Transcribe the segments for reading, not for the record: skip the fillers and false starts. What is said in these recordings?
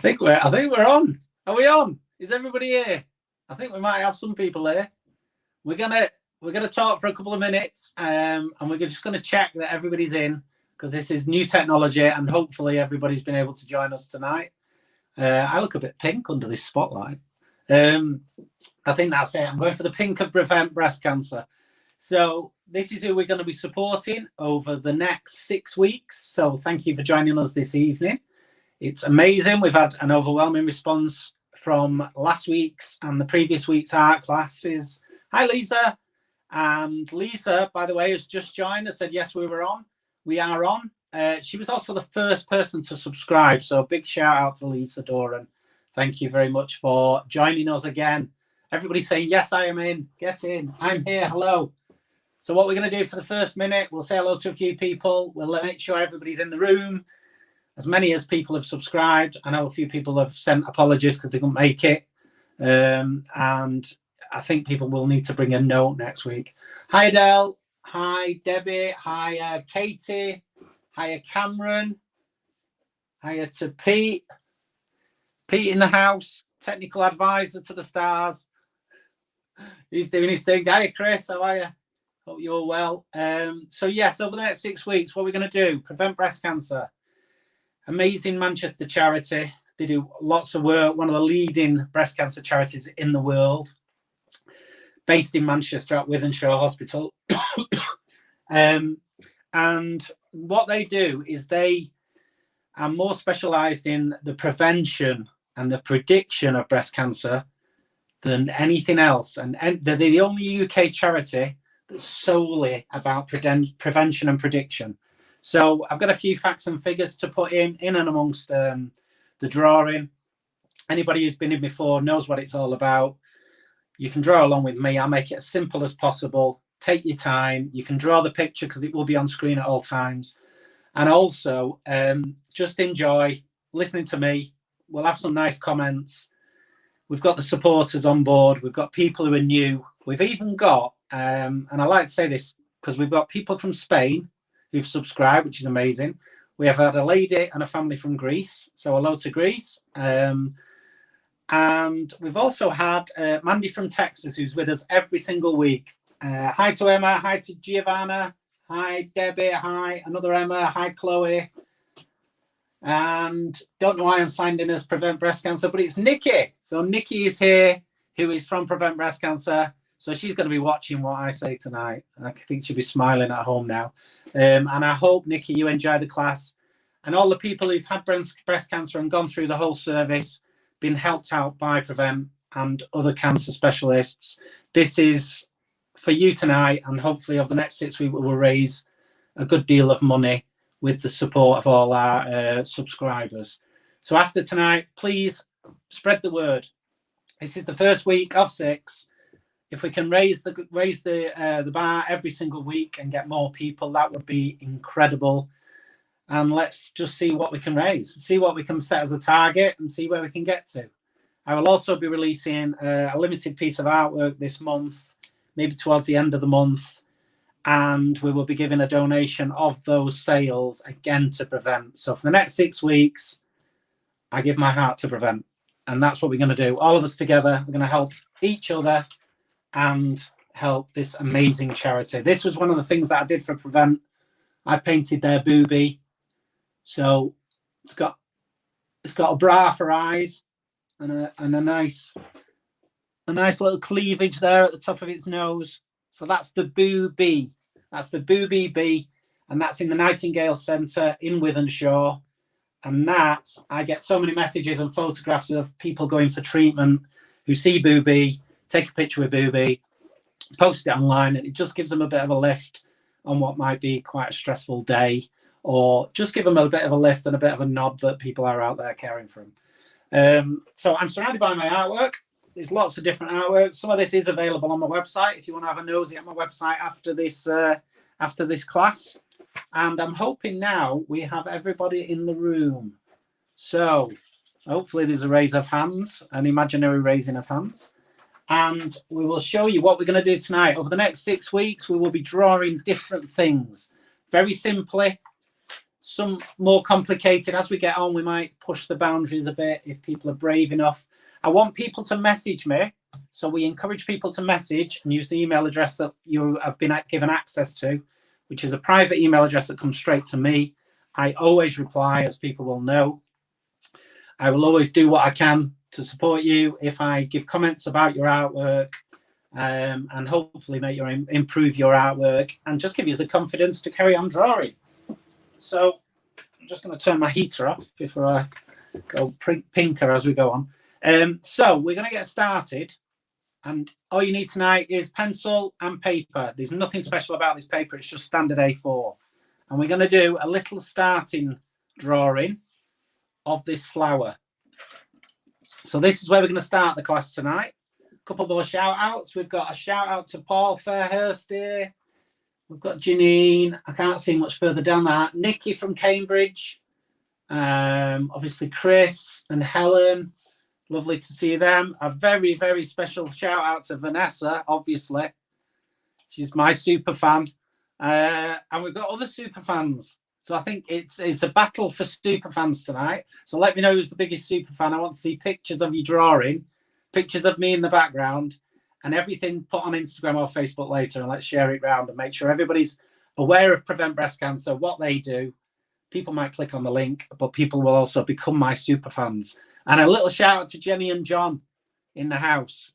I think we're on. Are we on? Is everybody here? I think we might have some people here. We're gonna talk for a couple of minutes, and we're just gonna check that everybody's in, because this is new technology, and hopefully everybody's been able to join us tonight. I look a bit pink under this spotlight. I think that's it. I'm going for the pink of Prevent Breast Cancer. So this is who we're going to be supporting over the next 6 weeks. So thank you for joining us this evening. It's amazing. We've had an overwhelming response from last week's and the previous week's art classes. Hi, Lisa. And Lisa, by the way, has just joined us, said, yes, we were on. We are on. She was also the first person to subscribe. So big shout out to Lisa Doran. Thank you very much for joining us again. Everybody's saying, yes, I am in. Get in. I'm here. Hello. So what we're going to do for the first minute, we'll say hello to a few people. We'll make sure everybody's in the room. As many as people have subscribed. I know a few people have sent apologies because they couldn't make it. And I think people will need to bring a note next week. Hi, Adele. Hi, Debbie. Hi, Katie. Hi, Cameron. Hi to Pete. Pete in the house. Technical advisor to the stars. He's doing his thing. Hi, Chris. How are you? Hope you're well. So, yes, over the next 6 weeks, what we're going to do, Prevent Breast Cancer. Amazing Manchester charity. They do lots of work. One of the leading breast cancer charities in the world, based in Manchester at Wythenshawe Hospital. And what they do is they are more specialised in the prevention and the prediction of breast cancer than anything else. And they're the only UK charity that's solely about prevention and prediction. So I've got a few facts and figures to put in and amongst the drawing. Anybody who's been in before knows what it's all about. You can draw along with me. I'll make it as simple as possible. Take your time. You can draw the picture because it will be on screen at all times. And also, just enjoy listening to me. We'll have some nice comments. We've got the supporters on board. We've got people who are new. We've even got, and I like to say this because we've got people from Spain who've subscribed, which is amazing. We have had a lady and a family from Greece. So hello to Greece. And we've also had Mandy from Texas, who's with us every single week. Hi to Emma. Hi to Giovanna. Hi, Debbie. Hi, another Emma. Hi, Chloe. And don't know why I'm signed in as Prevent Breast Cancer, but it's Nikki. So Nikki is here, who is from Prevent Breast Cancer. So she's going to be watching what I say tonight. I think she'll be smiling at home now. And I hope, Nikki, you enjoy the class. And all the people who've had breast cancer and gone through the whole service, been helped out by Prevent and other cancer specialists. This is for you tonight, and hopefully over the next 6 weeks, we will raise a good deal of money with the support of all our subscribers. So after tonight, please spread the word. This is the first week of 6. If we can raise the bar every single week and get more people, that would be incredible. And let's just see what we can raise, see what we can set as a target, and see where we can get to. I will also be releasing a limited piece of artwork this month, maybe towards the end of the month, and we will be giving a donation of those sales again to Prevent. So for the next 6 weeks, I give my heart to Prevent, and that's what we're going to do. All of us together, we're going to help each other and help this amazing charity. This was one of the things that I did for Prevent. I painted their boobie. So it's got a bra for eyes and a nice little cleavage there at the top of its nose. So that's the boobie. That's the boobie bee, and that's in the Nightingale Centre in Wythenshawe. And that, I get so many messages and photographs of people going for treatment who see boobie, take a picture with boobie, post it online, and it just gives them a bit of a lift on what might be quite a stressful day, or just give them a bit of a lift and a bit of a nod that people are out there caring for them. So I'm surrounded by my artwork. There's lots of different artwork. Some of this is available on my website if you want to have a nosy at my website after this class. And I'm hoping now we have everybody in the room. So hopefully there's a raise of hands, an imaginary raising of hands. And we will show you what we're going to do tonight. Over the next 6 weeks, we will be drawing different things. Very simply, some more complicated. As we get on, we might push the boundaries a bit if people are brave enough. I want people to message me. So we encourage people to message and use the email address that you have been given access to, which is a private email address that comes straight to me. I always reply, as people will know. I will always do what I can to support you if I give comments about your artwork, and hopefully make you improve your artwork and just give you the confidence to carry on drawing. So I'm just going to turn my heater off before I go pinker as we go on. So we're going to get started, and all you need tonight is pencil and paper. There's nothing special about this paper. It's just standard A4. And we're going to do a little starting drawing of this flower. So this is where we're going to start the class tonight. A couple more shout outs. We've got a shout out to Paul Fairhurst here. We've got Janine. I can't see much further down that. Nikki from Cambridge. Obviously Chris and Helen. Lovely to see them. A very, very special shout out to Vanessa, obviously. She's my super fan. And we've got other super fans. So I think it's a battle for super fans tonight. So let me know who's the biggest super fan. I want to see pictures of you drawing, pictures of me in the background, and everything put on Instagram or Facebook later. And let's share it around and make sure everybody's aware of Prevent Breast Cancer, what they do. People might click on the link, but people will also become my super fans. And a little shout out to Jenny and John in the house.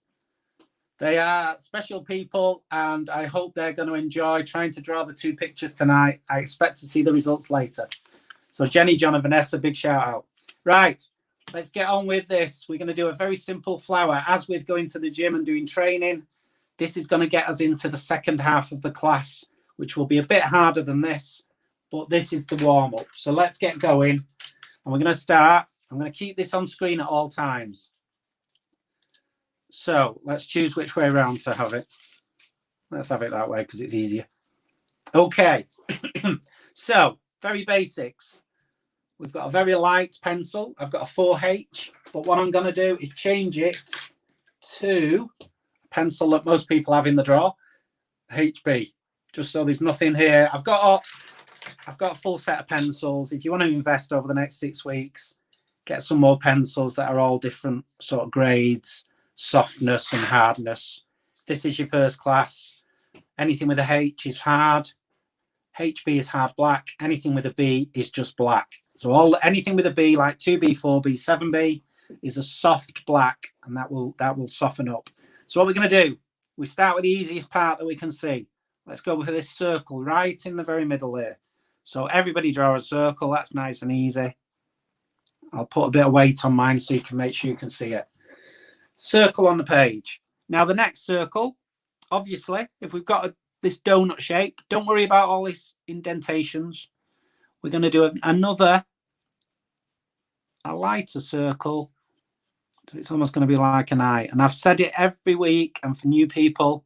They are special people, and I hope they're going to enjoy trying to draw the two pictures tonight. I expect to see the results later. So Jenny, John, and Vanessa, big shout out. Right, let's get on with this. We're going to do a very simple flower. As with going to the gym and doing training, this is going to get us into the second half of the class, which will be a bit harder than this, but this is the warm-up. So let's get going, and we're going to start. I'm going to keep this on screen at all times. So let's choose which way around to have it. Let's have it that way because it's easier. Okay. So very basics. We've got a very light pencil. I've got a 4H, but what I'm going to do is change it to a pencil that most people have in the drawer, HB, just so there's nothing here. I've got a full set of pencils. If you want to invest over the next 6 weeks, get some more pencils that are all different sort of grades, softness and hardness. This is your first class. Anything with a H is hard. HB is hard black. Anything with a B is just black. So anything with a B, like 2B, 4B, 7B, is a soft black, and that will soften up. So what we're going to do, we start with the easiest part that we can see. Let's go with this circle right in the very middle there. So everybody draw a circle. That's nice and easy. I'll put a bit of weight on mine so you can make sure you can see it. Circle on the page. Now the next circle, obviously, if we've got this donut shape, don't worry about all these indentations. We're going to do a lighter circle. So it's almost going to be like an eye. And I've said it every week, and for new people,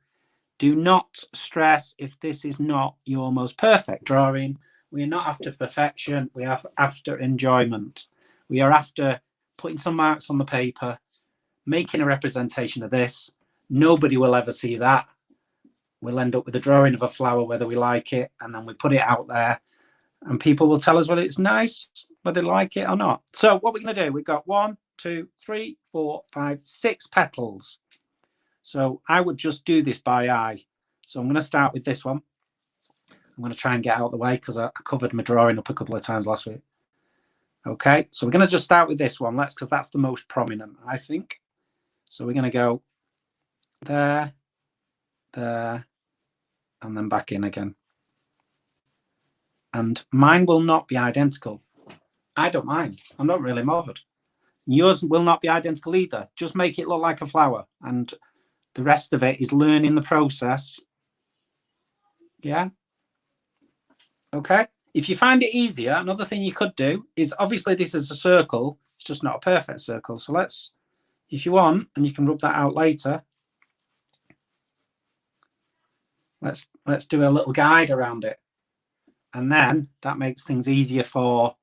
do not stress if this is not your most perfect drawing. We are not after perfection. We are after enjoyment. We are after putting some marks on the paper, making a representation of this. Nobody will ever see that. We'll end up with a drawing of a flower, whether we like it, and then we put it out there, and people will tell us whether it's nice, whether they like it or not. So what we're going to do, we've got 1, 2, 3, 4, 5, 6 petals. So I would just do this by eye. So I'm going to start with this one. I'm going to try and get out of the way because I covered my drawing up a couple of times last week. Okay, so we're going to just start with this one, because that's the most prominent, I think. So we're going to go there, there, and then back in again. And mine will not be identical. I don't mind. I'm not really bothered. Yours will not be identical either. Just make it look like a flower. And the rest of it is learning the process. Yeah. Okay. If you find it easier, another thing you could do is, obviously this is a circle. It's just not a perfect circle. So let's, if you want, and you can rub that out later, let's do a little guide around it. And then that makes things easier for,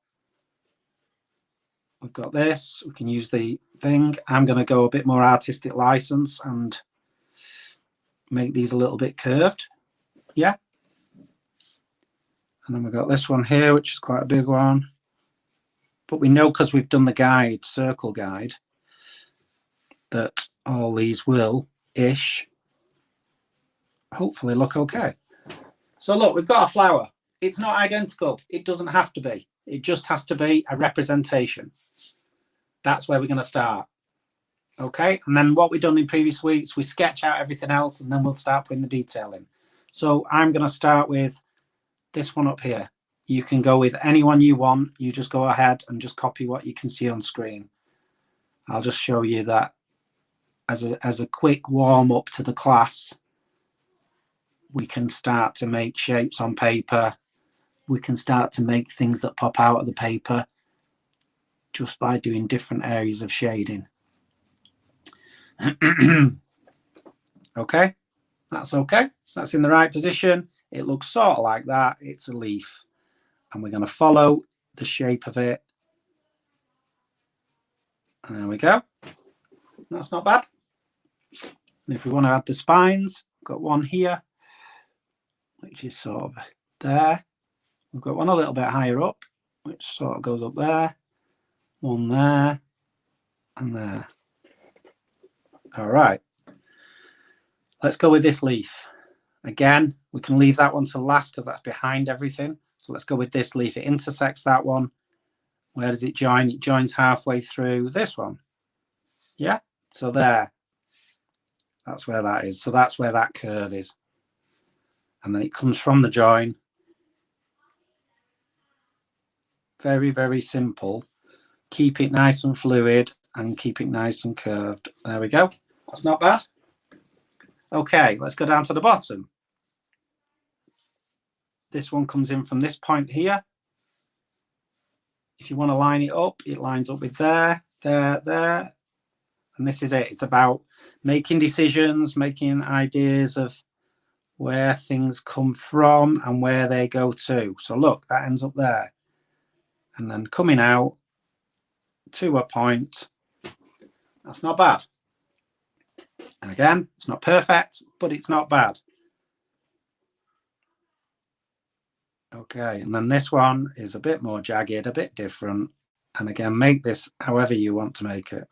we've got this, we can use the thing. I'm going to go a bit more artistic license and make these a little bit curved. Yeah. And then we've got this one here, which is quite a big one. But we know, because we've done the guide, circle guide, that all these will-ish hopefully look okay. So look, we've got a flower. It's not identical. It doesn't have to be. It just has to be a representation. That's where we're going to start. Okay, and then what we've done in previous weeks, we sketch out everything else, and then we'll start putting the detail in. So I'm going to start with this one up here. You can go with anyone you want. You just go ahead and just copy what you can see on screen. I'll just show you that as a quick warm up to the class. We can start to make shapes on paper. We can start to make things that pop out of the paper just by doing different areas of shading. Okay, that's okay. That's in the right position. It looks sort of like that. It's a leaf. And we're going to follow the shape of it. There we go. That's not bad. And if we want to add the spines, we've got one here, which is sort of there. We've got one a little bit higher up, which sort of goes up there. One there and there. All right. Let's go with this leaf. Again, we can leave that one to last because that's behind everything. So let's go with this leaf. It intersects that one. Where does it join? It joins halfway through this one. Yeah, so there. That's where that is. So that's where that curve is. And then it comes from the join. Very, very simple. Keep it nice and fluid and keep it nice and curved. There we go. That's not bad. Okay, let's go down to the bottom. This one comes in from this point here. If you want to line it up, it lines up with there, there, there. And this is it. It's about making decisions, making ideas of where things come from and where they go to. So look, that ends up there. And then coming out to a point. That's not bad. And again, it's not perfect, but it's not bad. Okay, and then this one is a bit more jagged, a bit different. And again, make this however you want to make it.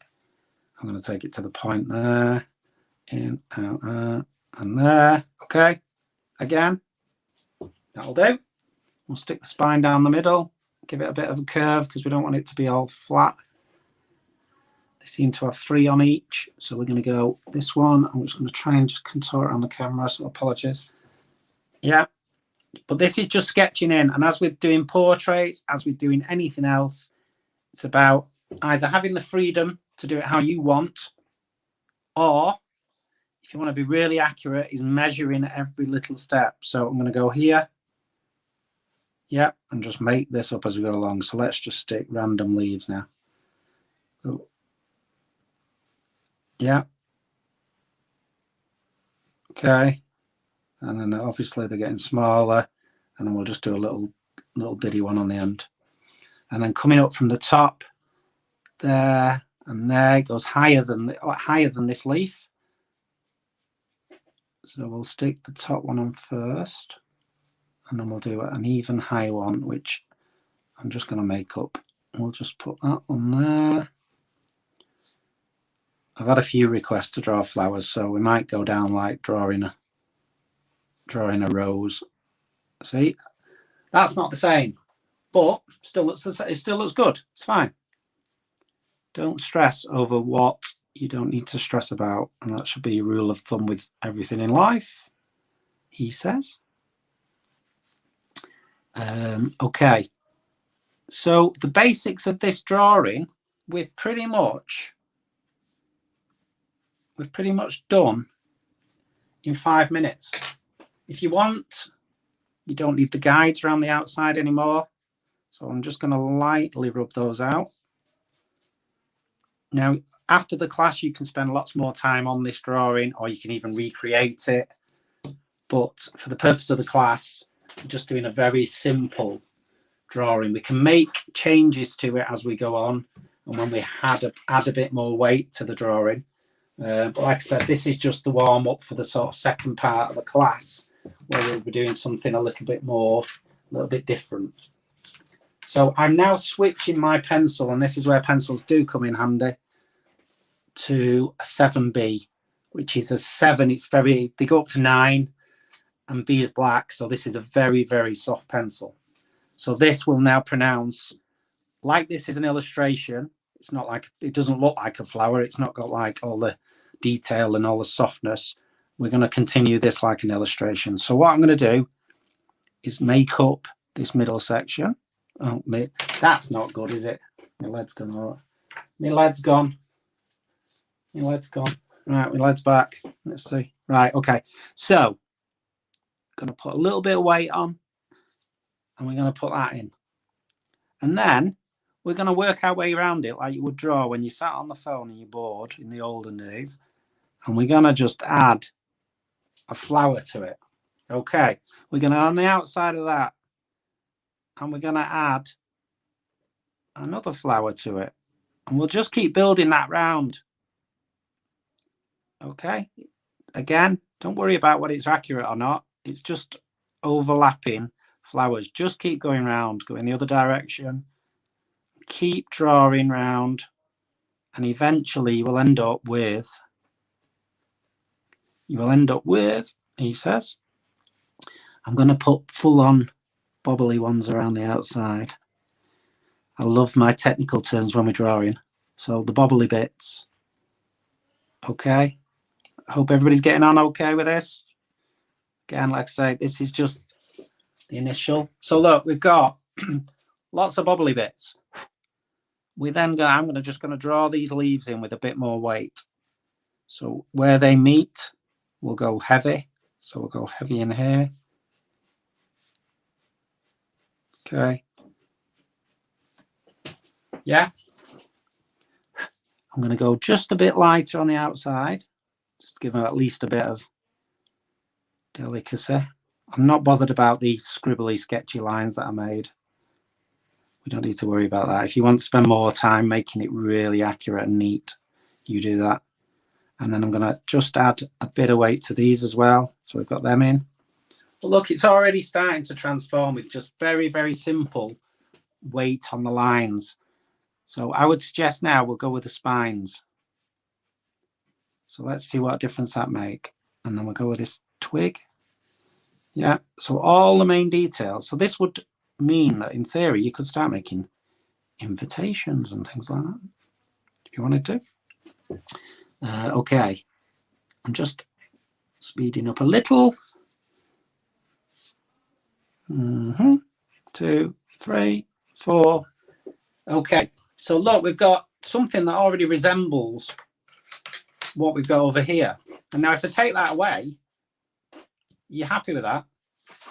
I'm going to take it to the point there, in, out, and there. Okay, again, that'll do. We'll stick the spine down the middle, give it a bit of a curve because we don't want it to be all flat. They seem to have 3 on each, so we're going to go this one. I'm just going to try and just contour it on the camera, so apologies. Yeah. But this is just sketching in. And as with doing portraits, as with doing anything else, it's about either having the freedom to do it how you want, or if you want to be really accurate, is measuring every little step. So I'm going to go here. Yeah, and just make this up as we go along. So let's just stick random leaves now. Oh. Yeah. Okay. And then obviously they're getting smaller, and then we'll just do a little bitty one on the end. And then coming up from the top, there and there, it goes higher than this leaf. So we'll stick the top one on first, and then we'll do an even high one, which I'm just going to make up. We'll just put that on there. I've had a few requests to draw flowers, so we might go down like drawing a rose. See, that's not the same, but it still looks good. It's fine. Don't stress over what you don't need to stress about, and that should be a rule of thumb with everything in life, he says. Okay, so the basics of this drawing we've pretty much done in 5 minutes. If you want, you don't need the guides around the outside anymore. So I'm just going to lightly rub those out. Now, after the class, you can spend lots more time on this drawing, or you can even recreate it. But for the purpose of the class, I'm just doing a very simple drawing. We can make changes to it as we go on, and when we add a bit more weight to the drawing. But like I said, this is just the warm up for the sort of second part of the class, where we'll be doing something a little bit more a little bit different. So I'm now switching my pencil, and this is where pencils do come in handy, to a 7B, which is a 7. It's very, they go up to 9, and B is black. So this is a very, very soft pencil. So this will now pronounce, like this is an illustration. It's not like, it doesn't look like a flower. It's not got like all the detail and all the softness. We're going to continue this like an illustration. So what I'm going to do is make up this middle section. Oh, that's not good, is it? My lead's gone. My lead's gone. My lead's gone. Right, my lead's back. Let's see. Right, okay. So, going to put a little bit of weight on, and we're going to put that in. And then we're going to work our way around it like you would draw when you sat on the phone and you're bored in the olden days. And we're going to just add a flower to it. Okay, we're going to, on the outside of that, and we're going to add another flower to it. And we'll just keep building that round. Okay, again, don't worry about whether it's accurate or not. It's just overlapping flowers. Just keep going round, go in the other direction. Keep drawing round. And eventually you will end up with, he says, I'm going to put full on bobbly ones around the outside. I love my technical terms when we're drawing. So the bobbly bits. Okay. I hope everybody's getting on okay with this. Again, like I say, this is just the initial. So look, we've got lots of bobbly bits. We then go, I'm just going to draw these leaves in with a bit more weight. So where they meet, we'll go heavy. So we'll go heavy in here. Okay. Yeah. I'm going to go just a bit lighter on the outside. Just give them at least a bit of delicacy. I'm not bothered about these scribbly, sketchy lines that I made. We don't need to worry about that. If you want to spend more time making it really accurate and neat, you do that. And then I'm going to just add a bit of weight to these as well. So we've got them in. But look, it's already starting to transform with just very, very simple weight on the lines. So I would suggest now we'll go with the spines. So let's see what difference that make. And then we'll go with this twig. Yeah, so all the main details. So this would mean that in theory you could start making invitations and things like that if you wanted to. Okay, I'm just speeding up a little. 2, 3, 4. Okay, so look, we've got something that already resembles what we've got over here. And now if I take that away, you're happy with that?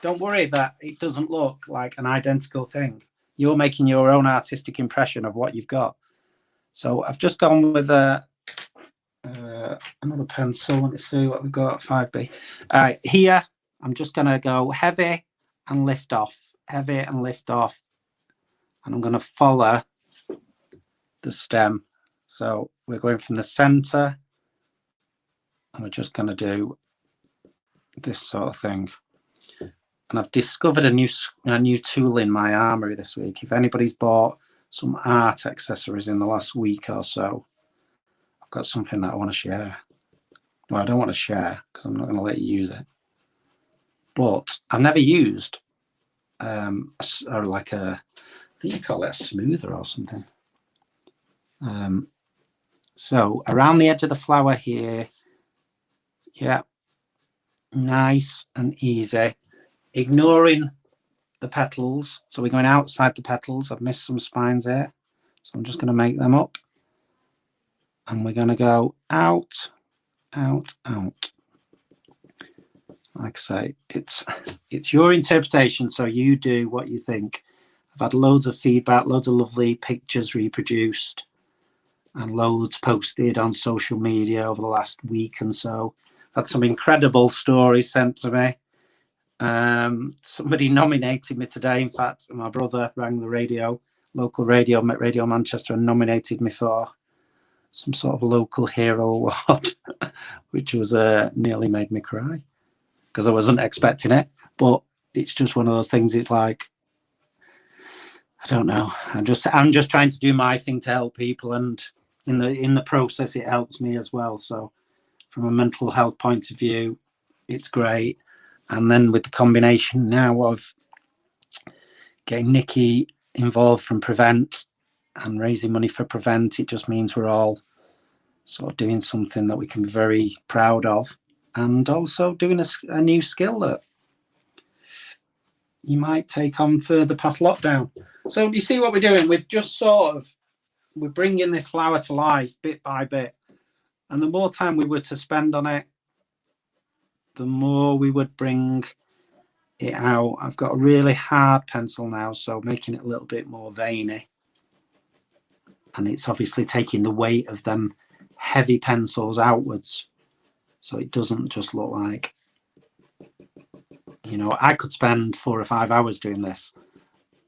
Don't worry that it doesn't look like an identical thing. You're making your own artistic impression of what you've got. So I've just gone with another pencil. Let me see what we've got, 5B. Here, I'm just going to go heavy and lift off, heavy and lift off. And I'm going to follow the stem. So we're going from the center, and we're just going to do this sort of thing. And I've discovered a new tool in my armory this week. If anybody's bought some art accessories in the last week or so, I've got something that I want to share. Well, I don't want to share because I'm not going to let you use it. But I've never used like a, I think you call it a smoother or something. So around the edge of the flower here, yeah, nice and easy. Ignoring the petals. So we're going outside the petals. I've missed some spines there. So I'm just going to make them up. And we're going to go out, out, out. Like I say, it's your interpretation, so you do what you think. I've had loads of feedback, loads of lovely pictures reproduced, and loads posted on social media over the last week and so. I've had some incredible stories sent to me. Somebody nominated me today. In fact, my brother rang the local radio Manchester, and nominated me for some sort of local hero award, which was nearly made me cry because I wasn't expecting it. But it's just one of those things. It's like I don't know. I'm just trying to do my thing to help people, and in the process, it helps me as well. So from a mental health point of view, it's great. And then with the combination now of getting Nikki involved from Prevent and raising money for Prevent, it just means we're all sort of doing something that we can be very proud of, and also doing a new skill that you might take on further past lockdown. So you see what we're doing? We're just we're bringing this flower to life bit by bit. And the more time we were to spend on it, the more we would bring it out. I've got a really hard pencil now, so making it a little bit more veiny. And it's obviously taking the weight of them heavy pencils outwards. So it doesn't just look like, I could spend 4 or 5 hours doing this.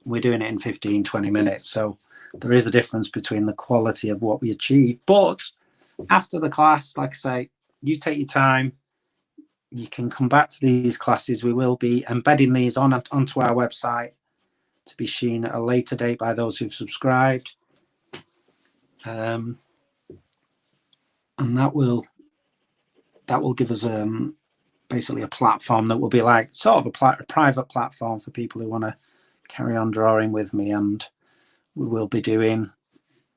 We're doing it in 15, 20 minutes. So there is a difference between the quality of what we achieve. But after the class, like I say, you take your time. You can come back to these classes. We will be embedding these onto our website to be seen at a later date by those who've subscribed. And that will give us basically a platform that will be like sort of a private platform for people who want to carry on drawing with me. And we will be doing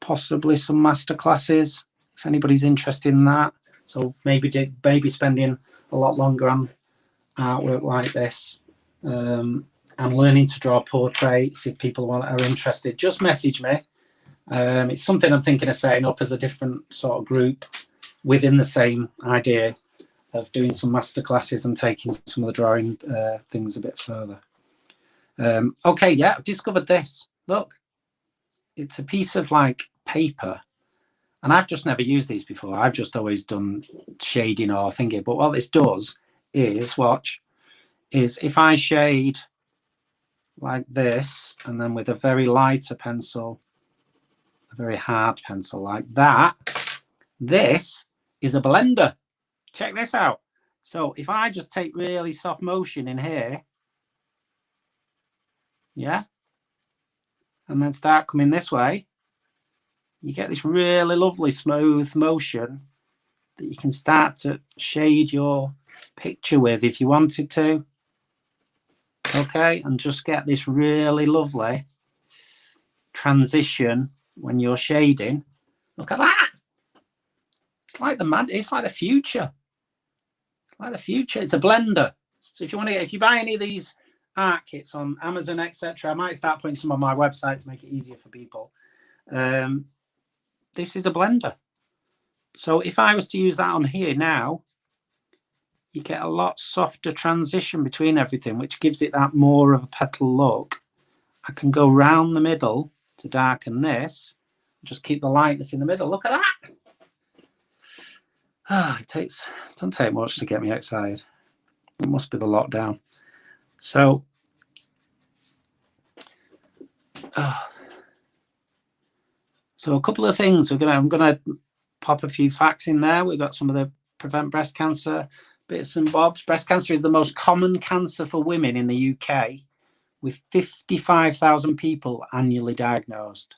possibly some masterclasses if anybody's interested in that. So maybe spending a lot longer on artwork like this, and learning to draw portraits. If people are interested, just message me. It's something I'm thinking of setting up as a different sort of group within the same idea of doing some masterclasses and taking some of the drawing things a bit further. Okay, yeah, I've discovered this. Look, it's a piece of like paper, and I've just never used these before. I've just always done shading or thinking. But what this does is, if I shade like this, and then with a very lighter pencil, a very hard pencil like that, this is a blender. Check this out. So if I just take really soft motion in here, yeah, and then start coming this way, you get this really lovely smooth motion that you can start to shade your picture with if you wanted to. Okay, and just get this really lovely transition when you're shading. Look at that. It's like the future. It's like the future. It's a blender. So if you buy any of these art kits on Amazon, etc., I might start putting some on my website to make it easier for people. This is a blender. So if I was to use that on here now, you get a lot softer transition between everything, which gives it that more of a petal look. I can go round the middle to darken this, just keep the lightness in the middle. Look at that. It doesn't take much to get me excited. It must be the lockdown. So, so a couple of things. I'm gonna pop a few facts in there. We've got some of the Prevent Breast Cancer bits and bobs. Breast cancer is the most common cancer for women in the UK, with 55,000 people annually diagnosed.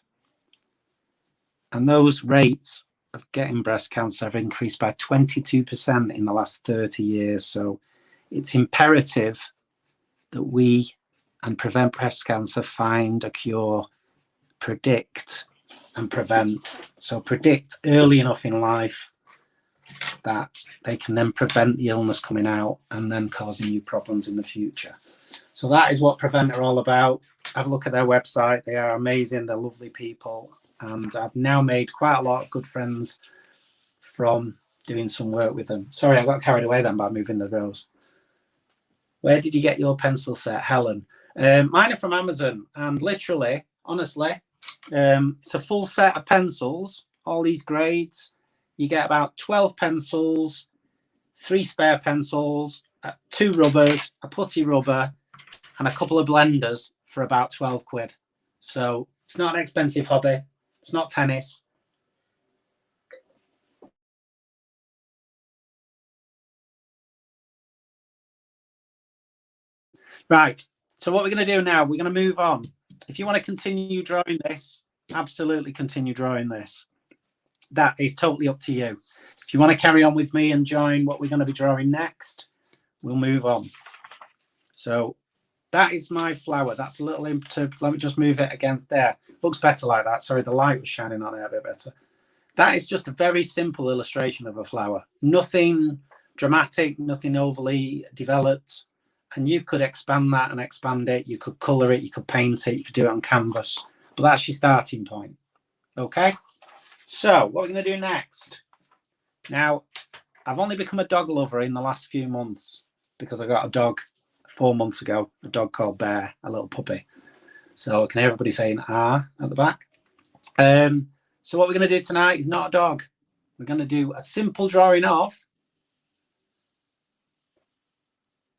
And those rates of getting breast cancer have increased by 22% in the last 30 years. So it's imperative that we and Prevent Breast Cancer find a cure, predict and prevent. So predict early enough in life that they can then prevent the illness coming out and then causing you problems in the future. So that is what Prevent are all about. Have a look at their website. They are amazing. They're lovely people. And I've now made quite a lot of good friends from doing some work with them. Sorry, I got carried away then by moving the rows. Where did you get your pencil set, Helen? Mine are from Amazon. And literally, honestly, it's a full set of pencils, all these grades. You get about 12 pencils, 3 spare pencils, 2 rubbers, a putty rubber, and a couple of blenders for about 12 quid. So it's not an expensive hobby. It's not tennis. Right. So what we're going to do now, we're going to move on. if you want to continue drawing this, absolutely continue drawing this. That is totally up to you. If you want to carry on with me and join what we're going to be drawing next, we'll move on. So that is my flower. That's a little imp. Let me just move it again. There. Looks better like that. Sorry, the light was shining on it a bit better. That is just a very simple illustration of a flower. Nothing dramatic, nothing overly developed. And you could expand that and expand it. You could colour it, you could paint it, you could do it on canvas. But that's your starting point. Okay? So what we're going to do next. Now, I've only become a dog lover in the last few months because I got a dog 4 months ago, a dog called Bear, a little puppy. So I can hear everybody saying "ah" at the back. So what we're going to do tonight is not a dog. We're going to do a simple drawing of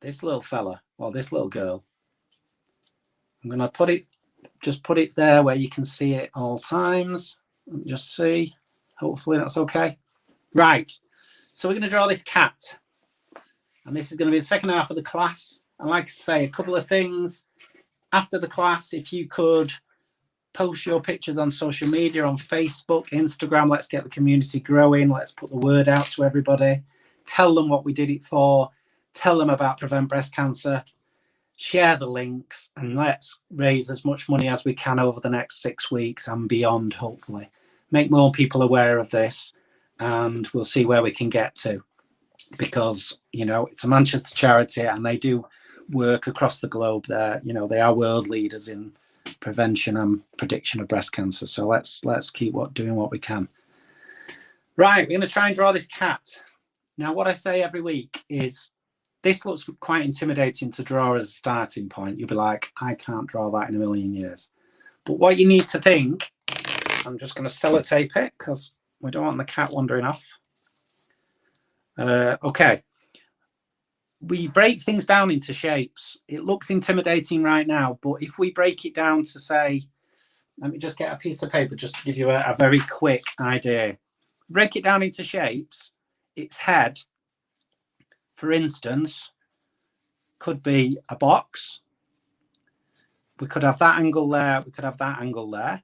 this little fella or this little girl. I'm going to put it, just put it there where you can see it all times. Let me just see. Hopefully that's okay. Right. So we're going to draw this cat. And this is going to be the second half of the class. And like I say, a couple of things. After the class, if you could post your pictures on social media, on Facebook, Instagram, let's get the community growing. Let's put the word out to everybody. Tell them what we did it for. Tell them about Prevent Breast Cancer. Share the links and let's raise as much money as we can over the next 6 weeks and beyond, hopefully. Make more people aware of this and we'll see where we can get to. Because, you know, it's a Manchester charity and they do work across the globe there. You know, they are world leaders in prevention and prediction of breast cancer. So let's keep doing what we can. Right, we're going to try and draw this cat. Now, what I say every week is this looks quite intimidating to draw as a starting point. You'll be like, I can't draw that in a million years. But what you need to think, I'm just going to sellotape it because we don't want the cat wandering off. Okay. We break things down into shapes. It looks intimidating right now, but if we break it down to say, let me just get a piece of paper just to give you a very quick idea. Break it down into shapes. Its head, for instance, could be a box. We could have that angle there. We could have that angle there.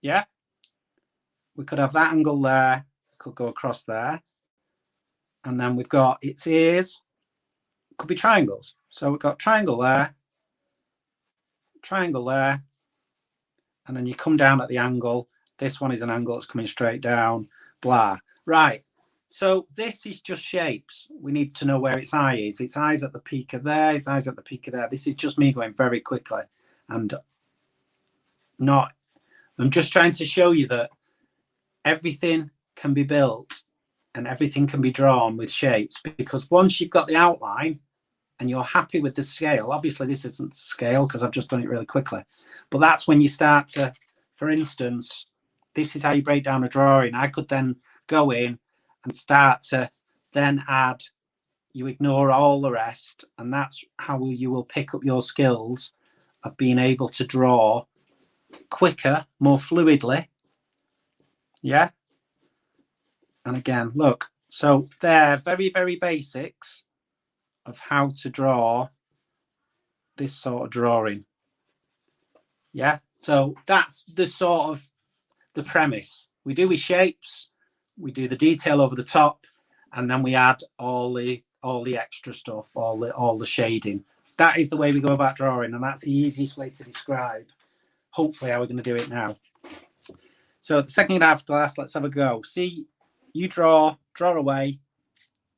Yeah. We could have that angle there. Could go across there. And then we've got its ears. Could be triangles. So we've got triangle there, and then you come down at the angle. This one is an angle that's coming straight down, blah. Right. So this is just shapes. We need to know where its eye is. Its eye's at the peak of there, its eye's at the peak of there. This is just me going very quickly and I'm just trying to show you that everything can be built and everything can be drawn with shapes, because once you've got the outline and you're happy with the scale, obviously this isn't scale because I've just done it really quickly, but that's when you start to, for instance, this is how you break down a drawing. I could then go in and start to then add, you ignore all the rest, and that's how you will pick up your skills of being able to draw quicker, more fluidly. Yeah. And again, look, so they're very, very basics of how to draw this sort of drawing. Yeah. So that's the sort of the premise. We do with shapes, we do the detail over the top, and then we add all the extra stuff, all the shading. That is the way we go about drawing, and that's the easiest way to describe, hopefully, how we're going to do it now. So the second half class, let's have a go. See, you draw away,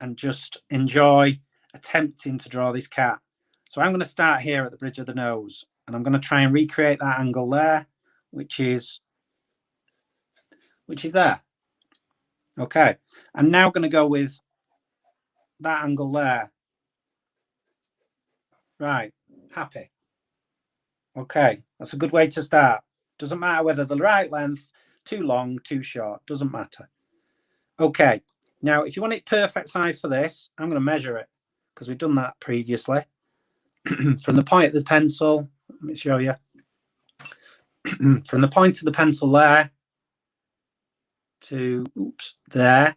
and just enjoy attempting to draw this cat. So I'm going to start here at the bridge of the nose, and I'm going to try and recreate that angle there, which is there. Okay, I'm now going to go with that angle there. Right, happy. Okay, that's a good way to start. Doesn't matter whether the right length, too long, too short, doesn't matter. Okay, now if you want it perfect size for this, I'm going to measure it because we've done that previously. From the point of the pencil, let me show you. From the point of the pencil there to, there.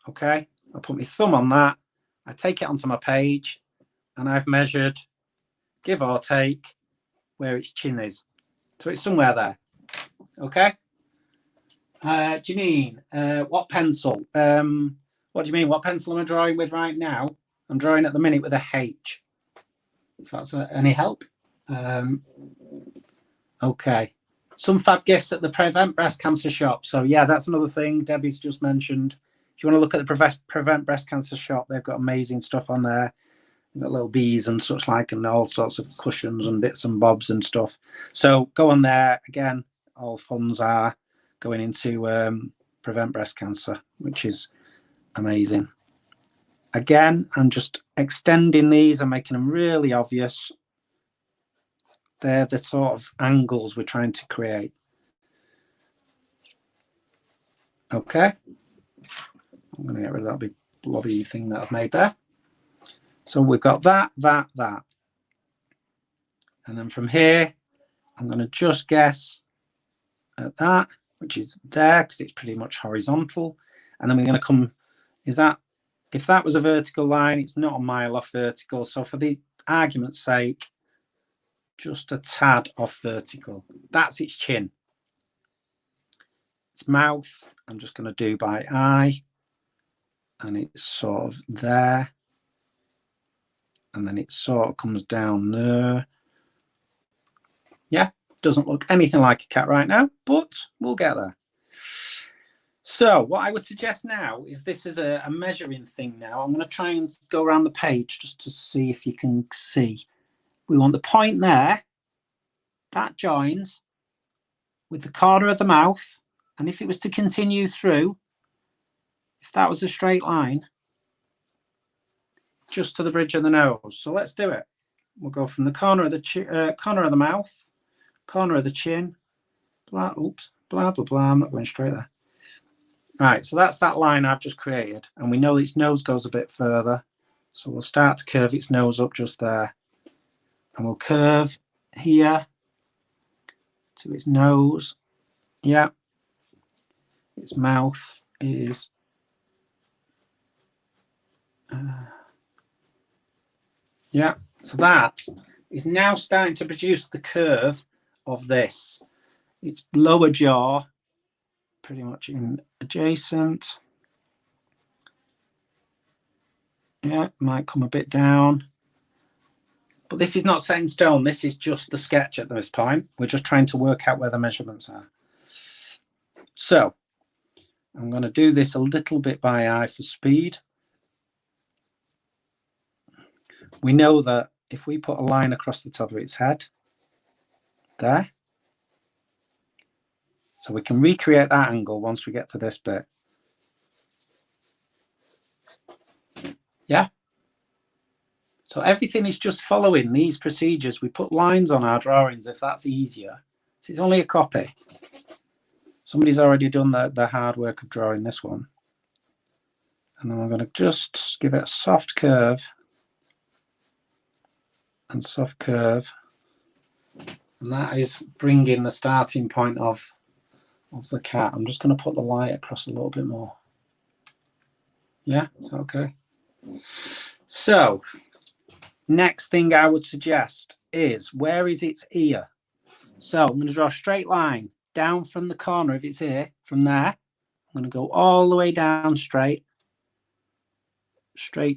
Okay, I put my thumb on that. I take it onto my page and I've measured, give or take, where its chin is. So it's somewhere there. Okay. Janine, what pencil? What do you mean? What pencil am I drawing with right now? I'm drawing at the minute with a H. If that's any help. Okay. Some fab gifts at the Prevent Breast Cancer shop. So yeah, that's another thing Debbie's just mentioned. If you want to look at the Prevent Breast Cancer shop, they've got amazing stuff on there. They've got little bees and such like, and all sorts of cushions and bits and bobs and stuff. So go on there. Again, all funds are going into Prevent Breast Cancer, which is amazing. Again, I'm just extending these and making them really obvious. They're the sort of angles we're trying to create. Okay. I'm going to get rid of that big blobby thing that I've made there. So we've got that. And then from here, I'm going to just guess at that, which is there because it's pretty much horizontal. And then we're going to come, if that was a vertical line, it's not a mile off vertical. So for the argument's sake, just a tad off vertical. That's its chin. Its mouth, I'm just going to do by eye. And it's sort of there. And then it sort of comes down there. Yeah, doesn't look anything like a cat right now, but we'll get there. So what I would suggest now is this is a measuring thing now. I'm going to try and go around the page just to see if you can see. We want the point there. That joins with the corner of the mouth. And if it was to continue through, if that was a straight line, just to the bridge of the nose. So let's do it. We'll go from the corner of the mouth, corner of the chin, blah, oops, blah, blah, blah. I'm not going straight there. Right, so that's that line I've just created. And we know its nose goes a bit further. So we'll start to curve its nose up just there. And we'll curve here to its nose. Yeah. Its mouth is... yeah, so that is now starting to produce the curve of this. Its lower jaw, pretty much in adjacent. Yeah, might come a bit down. But this is not set in stone. This is just the sketch at this point. We're just trying to work out where the measurements are. So I'm going to do this a little bit by eye for speed. We know that if we put a line across the top of its head, there, so we can recreate that angle once we get to this bit. Yeah. So everything is just following these procedures. We put lines on our drawings if that's easier. So it's only a copy. Somebody's already done the hard work of drawing this one. And then we're going to just give it a soft curve. And soft curve, and that is bringing the starting point of the cat. I'm just going to put the light across a little bit more. Yeah, is that okay? So next thing I would suggest is, where is its ear? So I'm going to draw a straight line down from the corner of its ear. From there, I'm going to go all the way down straight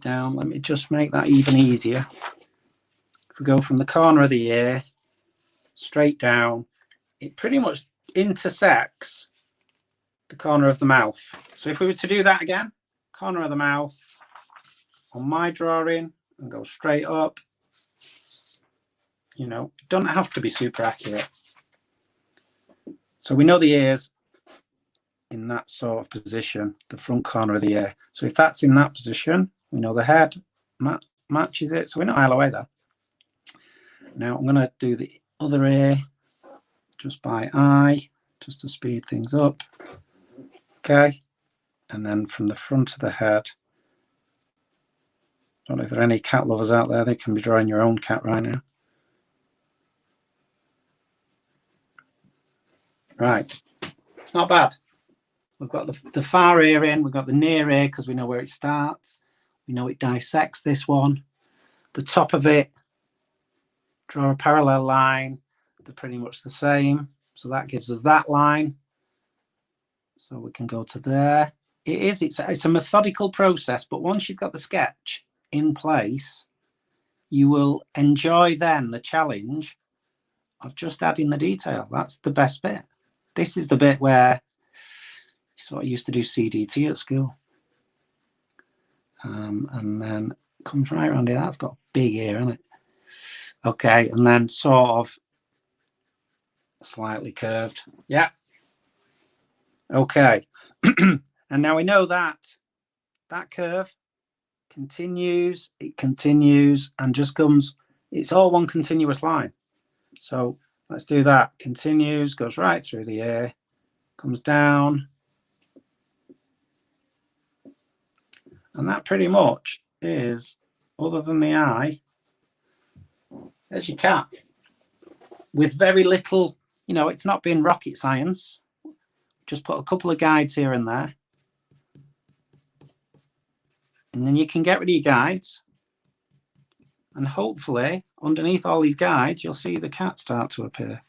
down. Let me just make that even easier. If we go from the corner of the ear straight down, it pretty much intersects the corner of the mouth. So if we were to do that again, corner of the mouth on my drawing and go straight up, you know, it doesn't have to be super accurate. So we know the ear's in that sort of position, the front corner of the ear. So if that's in that position, we know the head matches it. So we're not a mile away there. Now I'm going to do the other ear just by eye, just to speed things up. Okay. And then from the front of the head, I don't know if there are any cat lovers out there, they can be drawing your own cat right now. Right. Not bad. We've got the far ear in, we've got the near ear because we know where it starts. We know it dissects this one. The top of it, draw a parallel line, they're pretty much the same. So that gives us that line. So we can go to there. It's a methodical process, but once you've got the sketch in place, you will enjoy then the challenge of just adding the detail. That's the best bit. This is the bit where you sort of used to do CDT at school. And then comes right around here. That's got a big ear, hasn't it? Okay, and then sort of slightly curved. Yeah. Okay. And now we know that that curve continues, it continues, and just comes, it's all one continuous line. So let's do that. Continues, goes right through the ear, comes down. And that pretty much is, other than the eye, there's your cat. With very little, you know, it's not been rocket science. Just put a couple of guides here and there. And then you can get rid of your guides. And hopefully, underneath all these guides, you'll see the cat start to appear.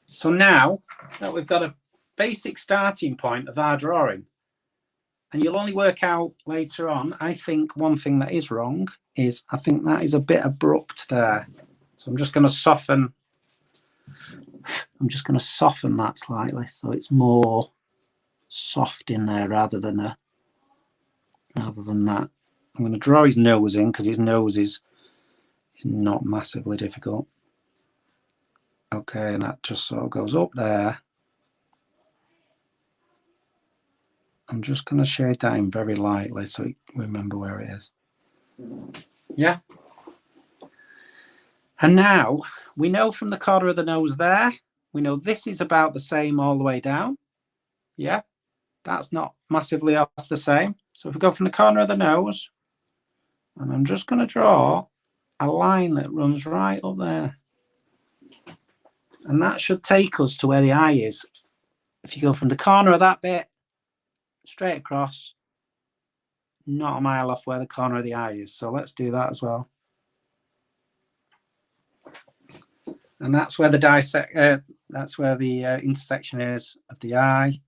So now that we've got a basic starting point of our drawing, and you'll only work out later on, I think one thing that is wrong is I think that is a bit abrupt there. So I'm just going to soften that slightly so it's more soft in there rather than that. I'm going to draw his nose in because his nose is not massively difficult. Okay, and that just sort of goes up there. I'm just going to shade that in very lightly so you remember where it is. Yeah. And now we know from the corner of the nose there, we know this is about the same all the way down. Yeah, that's not massively off the same. So if we go from the corner of the nose, and I'm just going to draw a line that runs right up there. And that should take us to where the eye is. If you go from the corner of that bit, straight across, not a mile off where the corner of the eye is. So let's do that as well. And that's where the intersection is of the eye.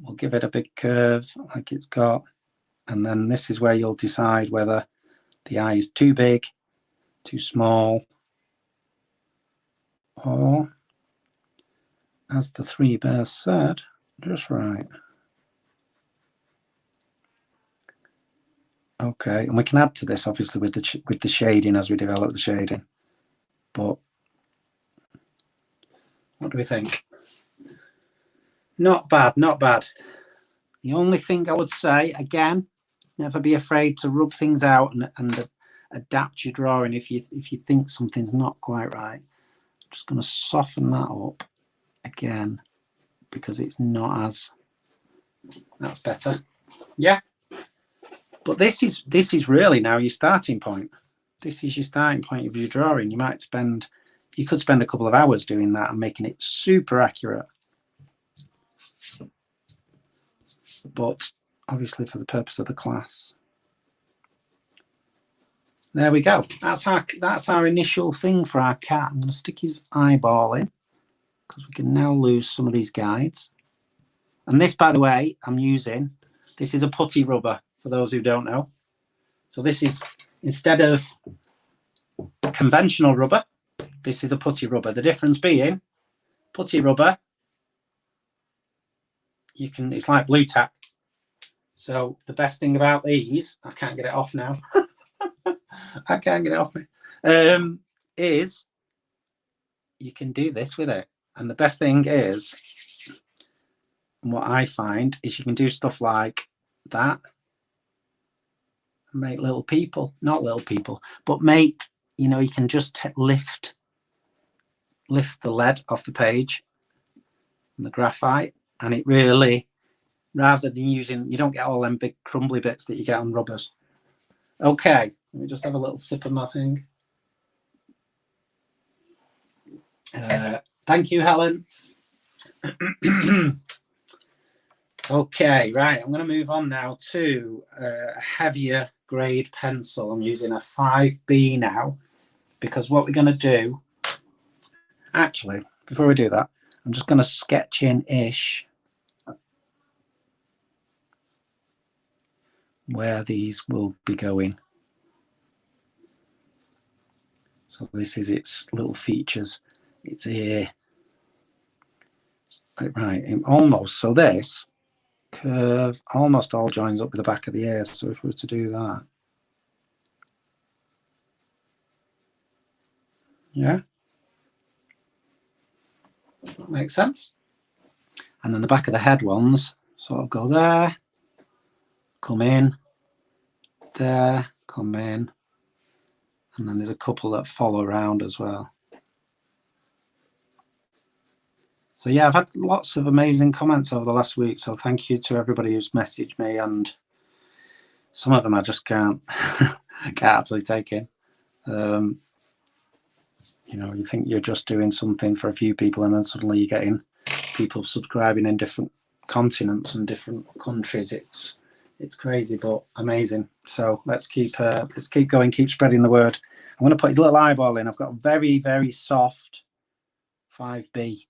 We'll give it a big curve like it's got. And then this is where you'll decide whether the eye is too big, too small, or, as the 3 bears said, just right. Okay, and we can add to this obviously with the shading as we develop the shading. But what do we think? Not bad, not bad. The only thing I would say, again, never be afraid to rub things out and adapt your drawing if you think something's not quite right. I'm just going to soften that up again because it's not as, that's better. Yeah. But this is really now your starting point. This is your starting point of your drawing. You could spend a couple of hours doing that and making it super accurate. But obviously for the purpose of the class. There we go. That's our initial thing for our cat. I'm going to stick his eyeball in because we can now lose some of these guides. And this, by the way, this is a putty rubber for those who don't know. So this is, instead of conventional rubber, this is a putty rubber. The difference being, putty rubber, it's like blue tack. So the best thing about these, I can't get it off now. I can't get it off me. Is you can do this with it. And the best thing is, what I find is you can do stuff like that. Make little people, not little people, but make, you can just lift the lead off the page and the graphite, and it really, rather than you don't get all them big crumbly bits that you get on rubbers. Okay, let me just have a little sip of my thing. Thank you, Helen. Okay, right, I'm going to move on now to a heavier grade pencil. I'm using a 5B now, because what we're going to do Actually, before we do that, I'm just going to sketch in-ish where these will be going. So this is its little features. Its ear. Right, almost. So this curve almost all joins up with the back of the ear. So if we were to do that. Yeah. That makes sense. And then the back of the head ones sort of go there, come in, there, come in. And then there's a couple that follow around as well. So yeah, I've had lots of amazing comments over the last week. So thank you to everybody who's messaged me, and some of them I just can't actually take in. You know, you think you're just doing something for a few people, and then suddenly you're getting people subscribing in different continents and different countries. It's crazy, but amazing. So let's keep going, keep spreading the word. I'm going to put his little eyeball in. I've got a very, very soft 5B.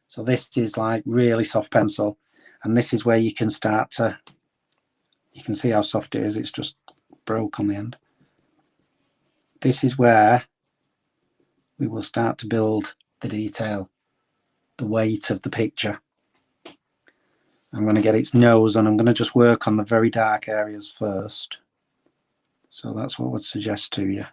So this is like really soft pencil, and this is where you can start to, you can see how soft it is. It's just broke on the end. This is where we will start to build the detail, the weight of the picture. I'm going to get its nose, and I'm going to just work on the very dark areas first. So that's what I would suggest to you.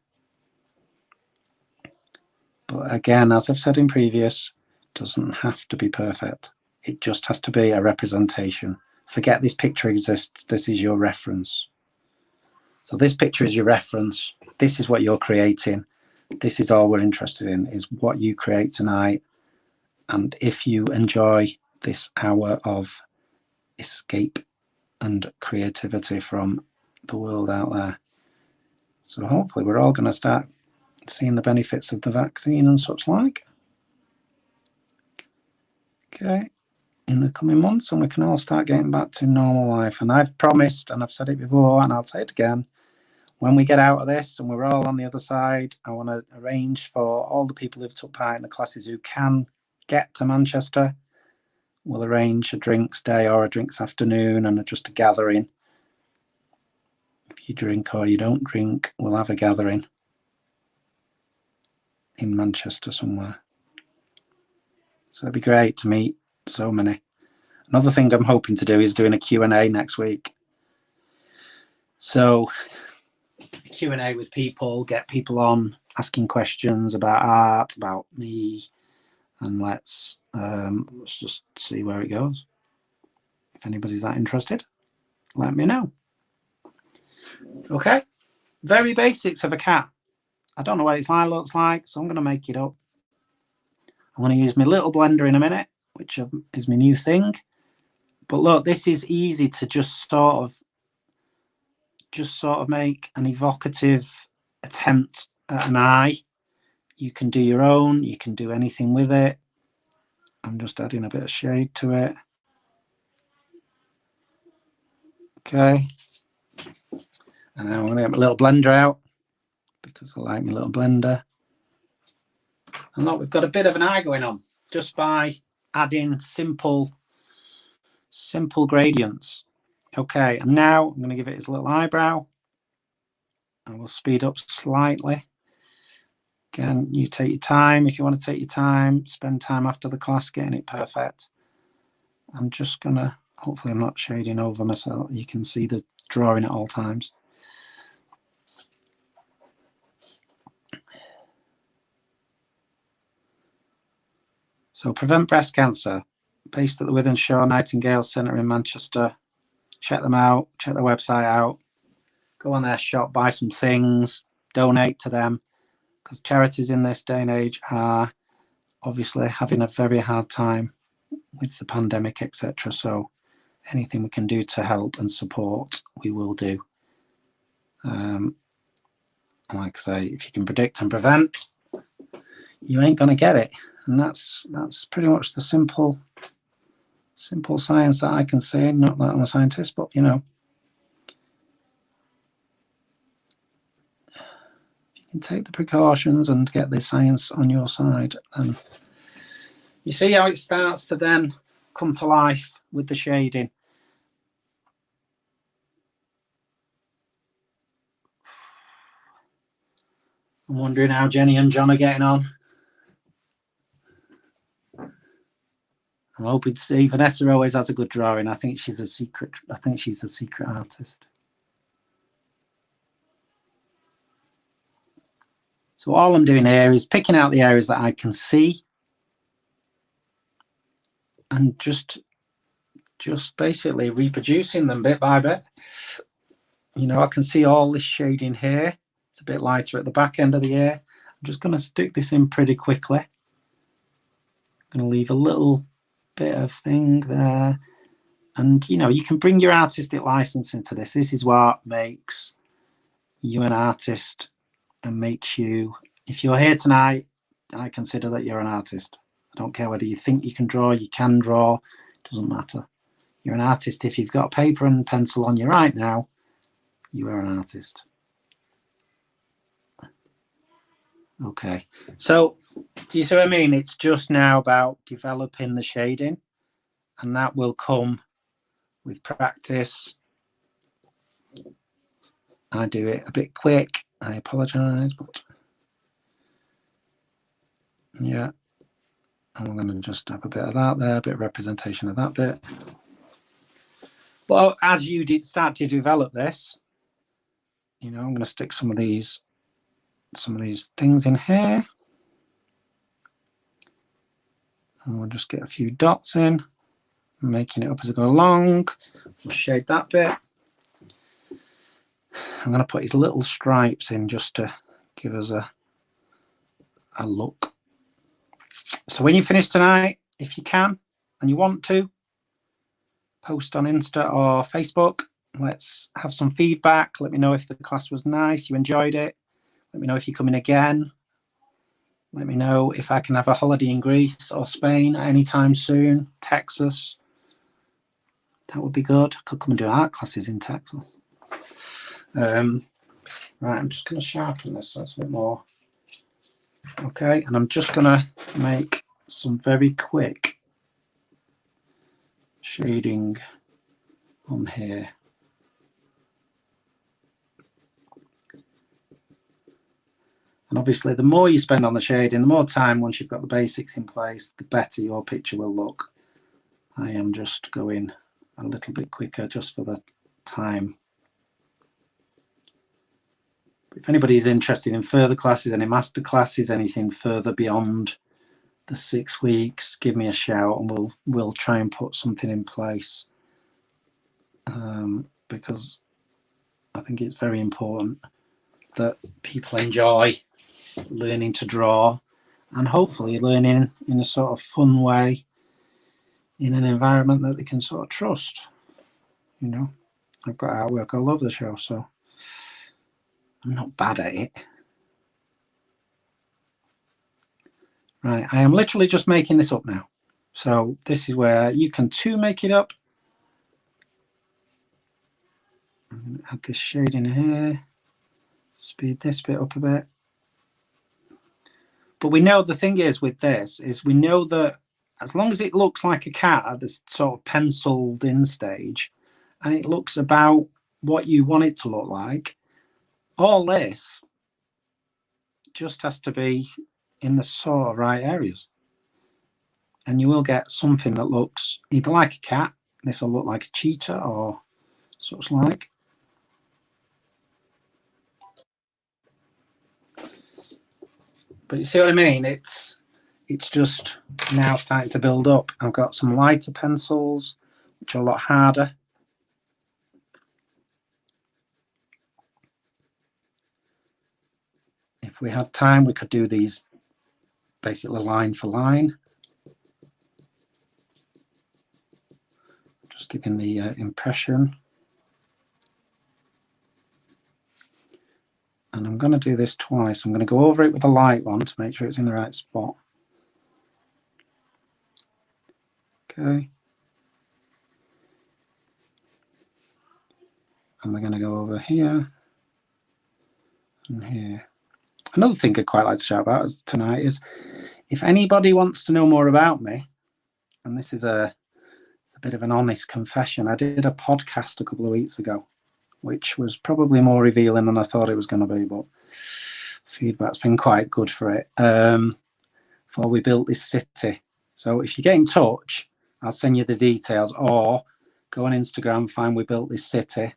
But again, as I've said in previous, it doesn't have to be perfect. It just has to be a representation. Forget this picture exists. This is your reference. So this picture is your reference. This is what you're creating. This is all we're interested in, is what you create tonight. And if you enjoy this hour of escape and creativity from the world out there. So hopefully we're all going to start seeing the benefits of the vaccine and such like. Okay, in the coming months, and we can all start getting back to normal life. And I've promised, and I've said it before, and I'll say it again, when we get out of this and we're all on the other side, I want to arrange for all the people who've took part in the classes who can get to Manchester. We'll arrange a drinks day or a drinks afternoon and just a gathering. If you drink or you don't drink, we'll have a gathering in Manchester somewhere. So it'd be great to meet so many. Another thing I'm hoping to do is doing a Q&A next week. So a Q&A with people, get people on asking questions about art, about me, and let's just see where it goes. If anybody's that interested, let me know. Okay, very basics of a cat. I don't know what its eye looks like, so I'm going to make it up. I'm going to use my little blender in a minute, which is my new thing. But look, this is easy to just sort of make an evocative attempt at an eye. You can do your own, you can do anything with it. I'm just adding a bit of shade to it. Okay. And now I'm going to get my little blender out because I like my little blender. And look, we've got a bit of an eye going on just by adding simple gradients. Okay, and now I'm going to give it its little eyebrow. I will speed up slightly. Again, you take your time. If you want to take your time, spend time after the class getting it perfect. I'm just going to, hopefully I'm not shading over myself. You can see the drawing at all times. So Prevent Breast Cancer, based at the Wythenshawe Nightingale Centre in Manchester. Check them out, check their website out. Go on their shop, buy some things, donate to them, because charities in this day and age are obviously having a very hard time with the pandemic, etc. So anything we can do to help and support, we will do. Like I say, if you can predict and prevent, you ain't going to get it. And that's pretty much the simple science that I can say. Not that I'm a scientist, but you know, if you can take the precautions and get the science on your side, then You see how it starts to then come to life with the shading. I'm wondering how Jenny and John are getting on. I'm hoping to see. Vanessa always has a good drawing. I think she's a secret artist. So all I'm doing here is picking out the areas that I can see and just basically reproducing them bit by bit. You know, I can see all this shading here. It's a bit lighter at the back end of the ear. I'm just going to stick this in pretty quickly. I'm going to leave a little bit of thing there. And, you know, you can bring your artistic license into this. This is what makes you an artist and makes you, if you're here tonight, I consider that you're an artist. I don't care whether you think you can draw, it doesn't matter. You're an artist if you've got paper and pencil on you right now. You are an artist. Okay, so do you see what I mean? It's just now about developing the shading, and that will come with practice. I do it a bit quick. I apologize, but yeah. And we're going to just have a bit of that there, a bit of representation of that bit. Well, as you start to develop this, you know, I'm going to stick some of these things in here. And we'll just get a few dots in, making it up as I go along. We'll shade that bit. I'm going to put these little stripes in just to give us a look. So when you finish tonight, if you can and you want to, post on Insta or Facebook. Let's have some feedback. Let me know if the class was nice, you enjoyed it. Let me know if you're coming again. Let me know if I can have a holiday in Greece or Spain anytime soon. Texas. That would be good. I could come and do art classes in Texas. Right, I'm just going to sharpen this so it's a bit more. Okay, and I'm just going to make some very quick shading on here. And obviously, the more you spend on the shading, the more time, once you've got the basics in place, the better your picture will look. I am just going a little bit quicker just for the time. If anybody's interested in further classes, any master classes, anything further beyond the 6 weeks, give me a shout and we'll try and put something in place. Because I think it's very important that people enjoy learning to draw and hopefully learning in a sort of fun way in an environment that they can sort of trust. You know, I've got artwork all over the show, so I'm not bad at it. Right, I am literally just making this up now. So this is where you can too make it up. I'm going to add this shade in here, speed this bit up a bit. But we know the thing is with this is we know that as long as it looks like a cat at this sort of penciled in stage and it looks about what you want it to look like, all this just has to be in the sort of right areas. And you will get something that looks either like a cat, this will look like a cheetah or such like. But you see what I mean? It's just now starting to build up. I've got some lighter pencils, which are a lot harder. If we had time, we could do these basically line for line. Just giving the impression. And I'm going to do this twice. I'm going to go over it with a light one to make sure it's in the right spot. Okay. And we're going to go over here and here. Another thing I'd quite like to shout about tonight is if anybody wants to know more about me, and this is a bit of an honest confession, I did a podcast a couple of weeks ago, which was probably more revealing than I thought it was going to be, but feedback's been quite good for it. Before we built this city. So if you get in touch, I'll send you the details, or go on Instagram, find We Built This City,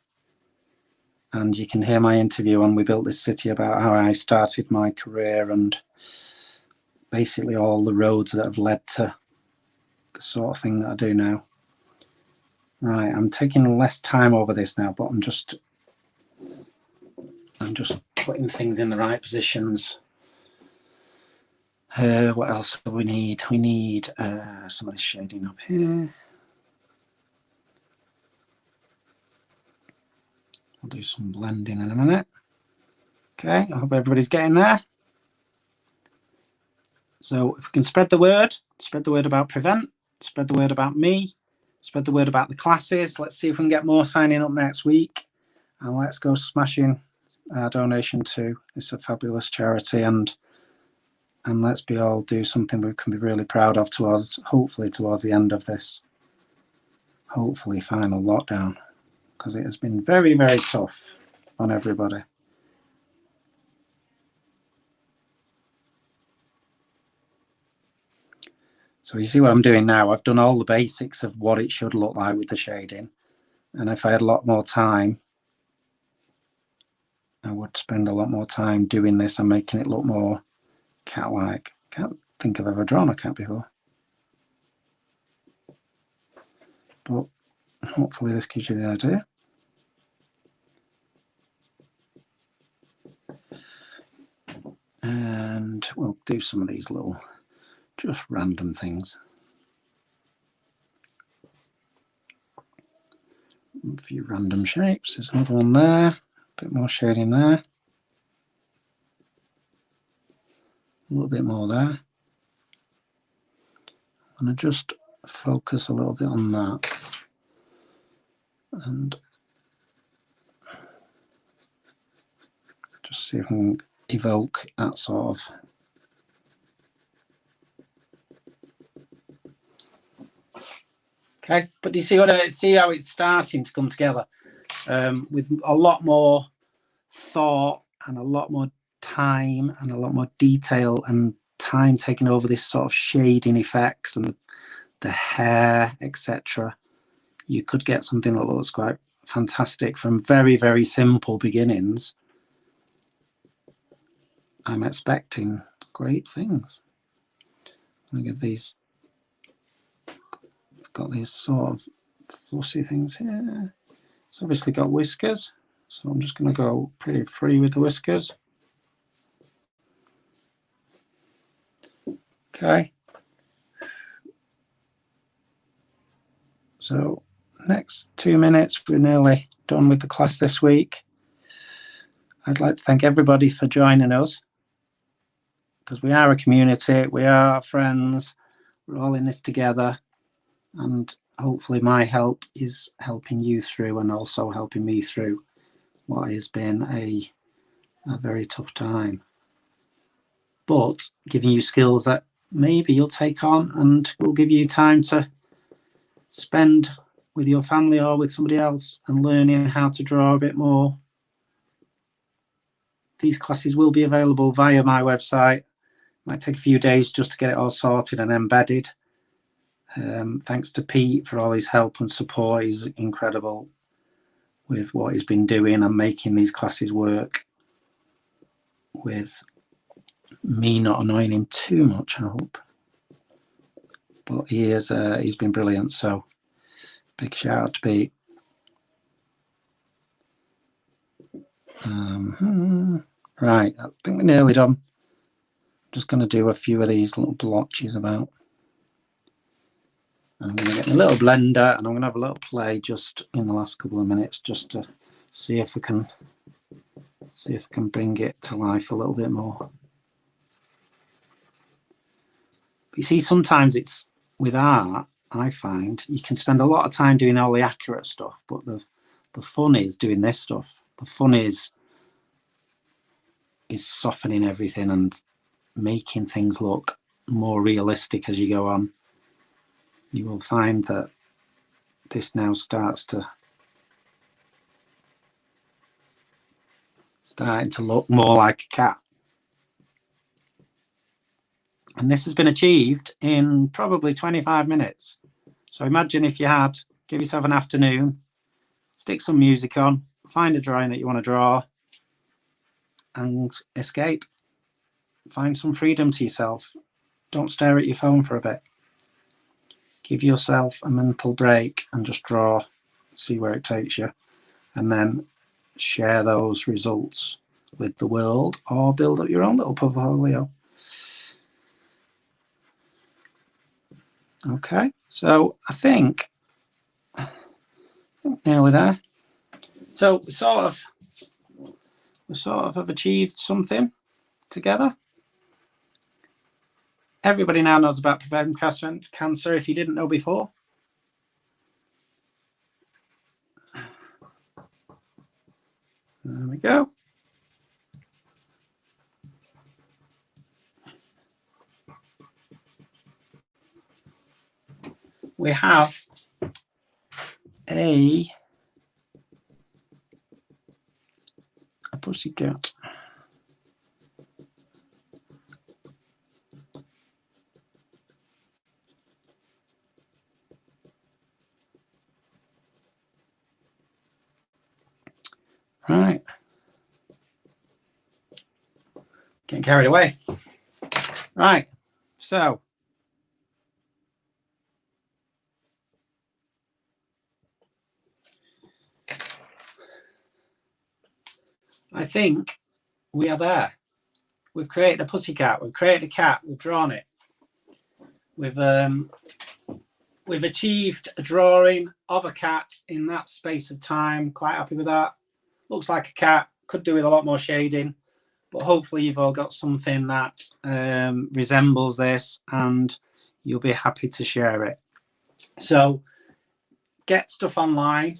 and you can hear my interview on We Built This City about how I started my career and basically all the roads that have led to the sort of thing that I do now. Right, I'm taking less time over this now, but I'm just putting things in the right positions. What else do we need? We need some of this shading up here. I'll do some blending in a minute. Okay, I hope everybody's getting there. So if we can spread the word about Prevent, spread the word about me, spread the word about the classes. Let's see if we can get more signing up next week. And let's go smashing our donation to it's a fabulous charity, and let's be all do something we can be really proud of hopefully towards the end of this hopefully final lockdown, because it has been very, very tough on everybody. So you see what I'm doing now? I've done all the basics of what it should look like with the shading. And if I had a lot more time, I would spend a lot more time doing this and making it look more cat-like. Can't think I've ever drawn a cat before. But hopefully this gives you the idea. And we'll do some of these little just random things. A few random shapes. There's another one there. A bit more shading there. A little bit more there. And I just focus a little bit on that. And just see if I can evoke that sort of okay. But you see how it's starting to come together with a lot more thought and a lot more time and a lot more detail and time taking over this sort of shading effects and the hair, etc. You could get something that looks quite fantastic from very, very simple beginnings. I'm expecting great things. Look at these. Got these sort of fussy things here. It's obviously got whiskers, so I'm just going to go pretty free with the whiskers. Okay. So next 2 minutes, we're nearly done with the class this week. I'd like to thank everybody for joining us, because we are a community, we are friends, we're all in this together, and hopefully my help is helping you through and also helping me through what has been a very tough time, but giving you skills that maybe you'll take on and will give you time to spend with your family or with somebody else and learning how to draw a bit more. These classes will be available via my website. Might take a few days just to get it all sorted and embedded. Thanks to Pete for all his help and support. He's incredible with what he's been doing and making these classes work with me not annoying him too much, I hope. But he's been brilliant, so big shout out to Pete. Right, I think we're nearly done. Just going to do a few of these little blotches about. I'm going to get a little blender and I'm going to have a little play just in the last couple of minutes just to see if we can bring it to life a little bit more. But you see, sometimes it's with art, I find you can spend a lot of time doing all the accurate stuff, but the fun is doing this stuff. The fun is softening everything and making things look more realistic as you go on. You will find that this now starting to look more like a cat. And this has been achieved in probably 25 minutes. So imagine if you give yourself an afternoon, stick some music on, find a drawing that you want to draw, and escape. Find some freedom to yourself. Don't stare at your phone for a bit. Give yourself a mental break and just draw, see where it takes you, and then share those results with the world or build up your own little portfolio. Okay, so I think nearly there. So we sort of have achieved something together. Everybody now knows about preventing cancer if you didn't know before. There we go. We have a pussycat. Right. Getting carried away. Right. So I think we are there. We've created a pussycat. We've created a cat. We've drawn it. We've achieved a drawing of a cat in that space of time. Quite happy with that. Looks like a cat. Could do with a lot more shading, but hopefully you've all got something that resembles this, and you'll be happy to share it. So get stuff online.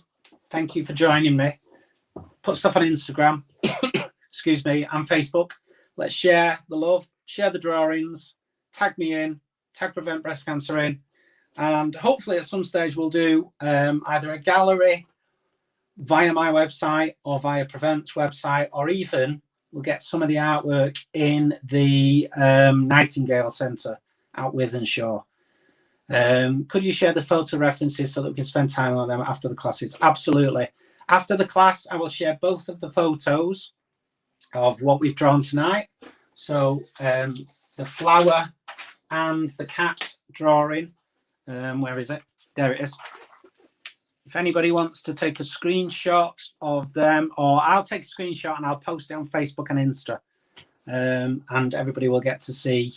Thank you for joining me. Put stuff on Instagram, excuse me, and Facebook. Let's share the love, share the drawings, tag me in, tag Prevent Breast Cancer in, and hopefully at some stage we'll do either a gallery via my website or via Prevent's website, or even we'll get some of the artwork in the Nightingale Centre out Wythenshawe. Could you share the photo references so that we can spend time on them after the classes? Absolutely. After the class, I will share both of the photos of what we've drawn tonight. So the flower and the cat drawing. Where is it? There it is. If anybody wants to take a screenshot of them, or I'll take a screenshot and I'll post it on Facebook and Insta. And everybody will get to see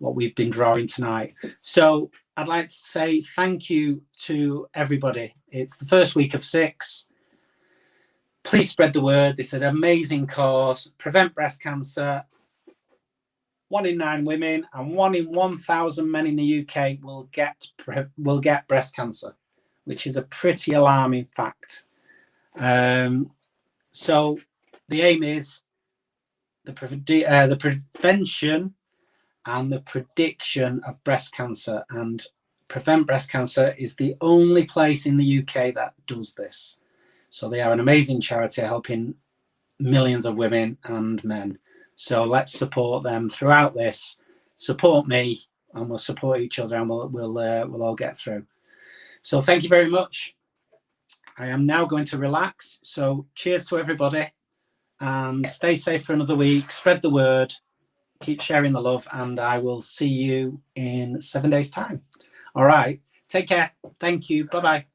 what we've been drawing tonight. So I'd like to say thank you to everybody. It's the first week of 6. Please spread the word. This is an amazing cause. Prevent breast cancer. 1 in 9 women and 1 in 1,000 men in the UK will get breast cancer, which is a pretty alarming fact. So the aim is the prevention and the prediction of breast cancer, and Prevent Breast Cancer is the only place in the UK that does this. So they are an amazing charity helping millions of women and men. So let's support them throughout this. Support me, and we'll support each other, and we'll all get through. So thank you very much. I am now going to relax. So cheers to everybody, and stay safe for another week. Spread the word, keep sharing the love, and I will see you in 7 days' time. All right. Take care. Thank you. Bye-bye.